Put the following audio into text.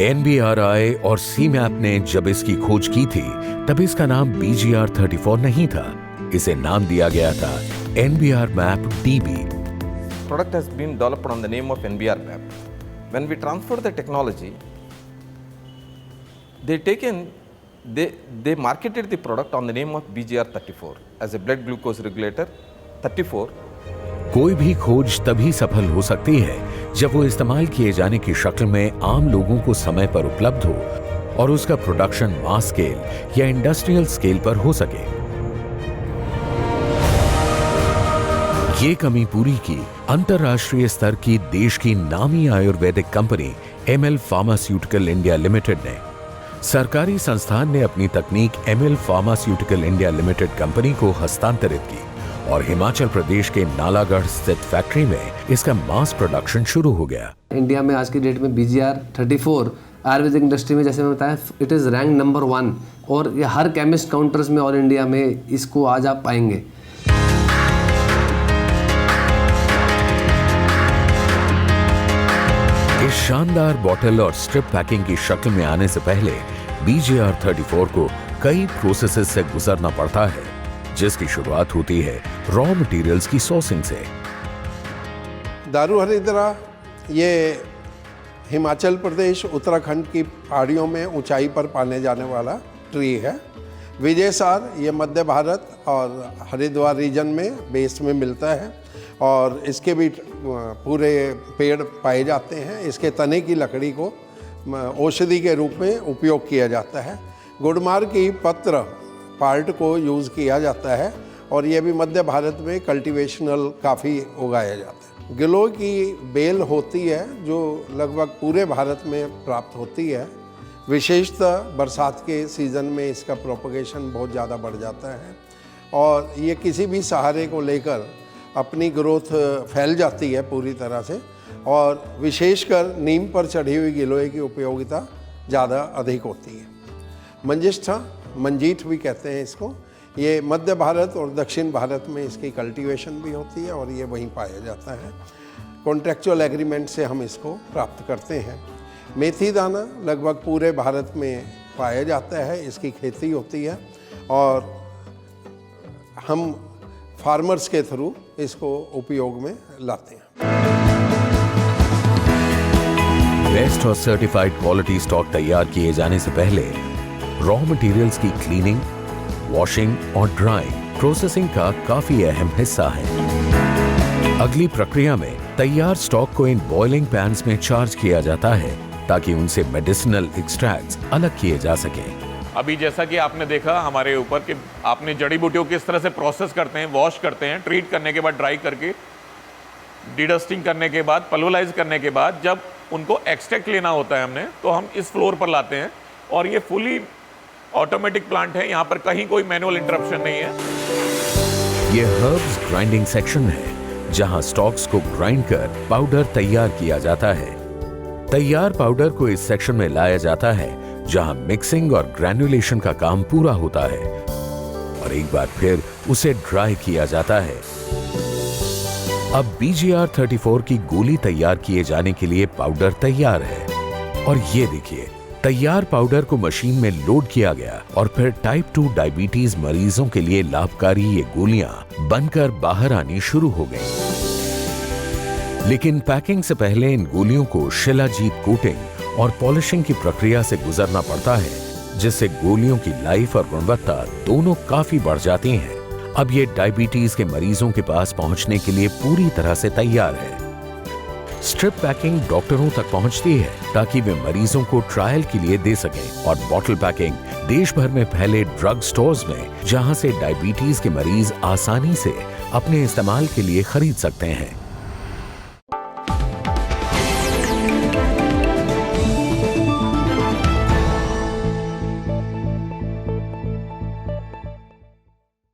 NBRI और CMAP ने जब इसकी खोज की थी तब इसका नाम BGR-34 नहीं था। इसे नाम दिया गया था NBR MAP DB। Product has been developed on the name of NBR MAP. When we transfer the technology, they marketed the product on the name of BGR-34 as a blood glucose regulator 34। कोई भी खोज तभी सफल हो सकती है जब वो इस्तेमाल किए जाने की शक्ल में आम लोगों को समय पर उपलब्ध हो और उसका प्रोडक्शन मास स्केल या इंडस्ट्रियल स्केल पर हो सके। ये कमी पूरी की अंतर्राष्ट्रीय स्तर की देश की नामी Ayurvedic company ML pharmaceutical India limited ने। सरकारी संस्थान ने अपनी तकनीक ML pharmaceutical India limited company को हस्तांतरित की और हिमाचल प्रदेश के नालागढ़ स्थित फैक्ट्री में इसका मास प्रोडक्शन शुरू हो गया। इंडिया में आज की डेट में BGR-34 आयुर्वेदिक इंडस्ट्री में, जैसे मैं बताया, इट इज़ रैंक नंबर 1 और ये हर केमिस्ट काउंटर्स में ऑल इंडिया में इसको आज आप पाएंगे। इस शानदार बॉटल और स्ट्रिप पैकिंग की शक्ल में आने से पहले BGR-34 को कई प्रोसेसेस से गुजरना पड़ता है, जिसकी शुरुआत होती है रॉ मटेरियल्स की सोर्सिंग से। दारू हरिद्रा ये हिमाचल प्रदेश उत्तराखंड की पहाड़ियों में ऊंचाई पर पाने जाने वाला ट्री है। विजयसार ये मध्य भारत और हरिद्वार रीजन में बेस में मिलता है और इसके भी पूरे पेड़ पाए जाते हैं। इसके तने की लकड़ी को औषधि के रूप में उपयोग किया जाता है। गुड़मार की पत्र पार्ट को यूज़ किया जाता है और ये भी मध्य भारत में कल्टीवेशनल काफ़ी उगाया जाता है। गिलोय की बेल होती है जो लगभग पूरे भारत में प्राप्त होती है। विशेषतः बरसात के सीज़न में इसका प्रोपगेशन बहुत ज़्यादा बढ़ जाता है और ये किसी भी सहारे को लेकर अपनी ग्रोथ फैल जाती है पूरी तरह से। और विशेषकर नीम पर चढ़ी हुई गिलोय की उपयोगिता ज़्यादा अधिक होती है। मंजिष्ठा, मंजीठ भी कहते हैं इसको, ये मध्य भारत और दक्षिण भारत में इसकी कल्टीवेशन भी होती है और ये वहीं पाया जाता है। कॉन्ट्रैक्चुअल एग्रीमेंट से हम इसको प्राप्त करते हैं। मेथी दाना लगभग पूरे भारत में पाया जाता है, इसकी खेती होती है और हम फार्मर्स के थ्रू इसको उपयोग में लाते हैं। बेस्ट और सर्टिफाइड क्वालिटी स्टॉक तैयार किए जाने से पहले रॉ मटेरियल्स की क्लीनिंग, वॉशिंग और ड्राइंग प्रोसेसिंग का काफी अहम हिस्सा है। अगली प्रक्रिया में तैयार स्टॉक को इन बॉइलिंग पैन्स में चार्ज किया जाता है ताकि उनसे मेडिसिनल एक्सट्रैक्ट्स अलग किए जा सकें। अभी जैसा कि आपने देखा हमारे ऊपर कि आपने जड़ी बूटियों को किस तरह से प्रोसेस करते हैं, वॉश करते हैं, ट्रीट करने के बाद ड्राई करके, डीडस्टिंग करने के बाद, पल्वलाइज करने के बाद जब उनको एक्सट्रैक्ट लेना होता है हमने, तो हम इस फ्लोर पर लाते हैं और ये फुली ऑटोमेटिक प्लांट है। यहाँ पर कहीं कोई मैनुअल इंटरप्शन नहीं है। ये हर्ब्स ग्राइंडिंग सेक्शन है जहाँ स्टॉक्स को ग्राइंड कर पाउडर तैयार किया जाता है। तैयार पाउडर को इस सेक्शन में लाया जाता है जहां मिक्सिंग और ग्रैन्युलेशन का काम पूरा होता है और एक बार फिर उसे ड्राई किया जाता है। अब BGR-34 की गोली तैयार किए जाने के लिए पाउडर तैयार है और ये देखिए, तैयार पाउडर को मशीन में लोड किया गया और फिर टाइप 2 डायबिटीज मरीजों के लिए लाभकारी ये गोलियां बनकर बाहर आनी शुरू हो गईं। लेकिन पैकिंग से पहले इन गोलियों को शिलाजीत कोटिंग और पॉलिशिंग की प्रक्रिया से गुजरना पड़ता है, जिससे गोलियों की लाइफ और गुणवत्ता दोनों काफी बढ़ जाती हैं। अब ये डायबिटीज के मरीजों के पास पहुंचने के लिए पूरी तरह से तैयार है। स्ट्रिप पैकिंग डॉक्टरों तक पहुंचती है ताकि वे मरीजों को ट्रायल के लिए दे सकें और बॉटल पैकिंग देश भर में फैले ड्रग स्टोर्स में, जहां से डायबिटीज के मरीज आसानी से अपने इस्तेमाल के लिए खरीद सकते हैं।